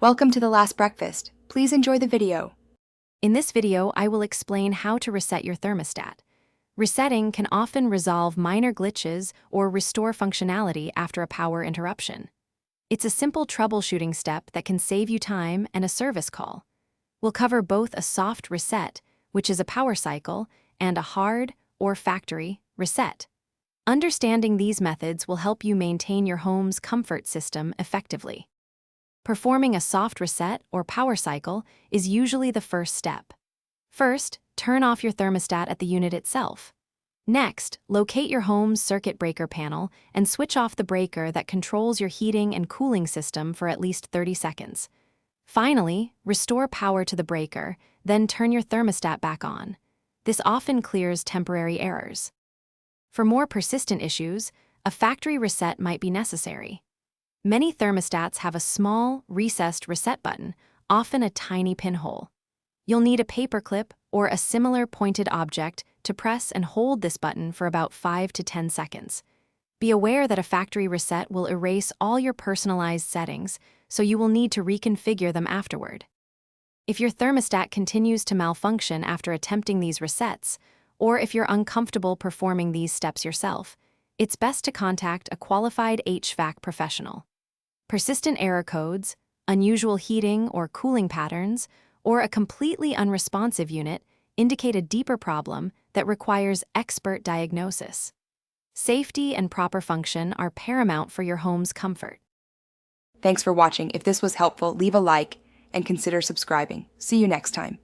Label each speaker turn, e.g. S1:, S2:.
S1: Welcome to the last breakfast. Please enjoy the video.
S2: In this video, I will explain how to reset your thermostat. Resetting can often resolve minor glitches or restore functionality after a power interruption. It's a simple troubleshooting step that can save you time and a service call. We'll cover both a soft reset, which is a power cycle, and a hard, or factory, reset. Understanding these methods will help you maintain your home's comfort system effectively. Performing a soft reset or power cycle is usually the first step. First, turn off your thermostat at the unit itself. Next, locate your home's circuit breaker panel and switch off the breaker that controls your heating and cooling system for at least 30 seconds. Finally, restore power to the breaker, then turn your thermostat back on. This often clears temporary errors. For more persistent issues, a factory reset might be necessary. Many thermostats have a small, recessed reset button, often a tiny pinhole. You'll need a paperclip or a similar pointed object to press and hold this button for about 5 to 10 seconds. Be aware that a factory reset will erase all your personalized settings, so you will need to reconfigure them afterward. If your thermostat continues to malfunction after attempting these resets, or if you're uncomfortable performing these steps yourself, it's best to contact a qualified HVAC professional. Persistent error codes, unusual heating or cooling patterns, or a completely unresponsive unit indicate a deeper problem that requires expert diagnosis. Safety and proper function are paramount for your home's comfort.
S1: Thanks for watching. If this was helpful, leave a like and consider subscribing. See you next time.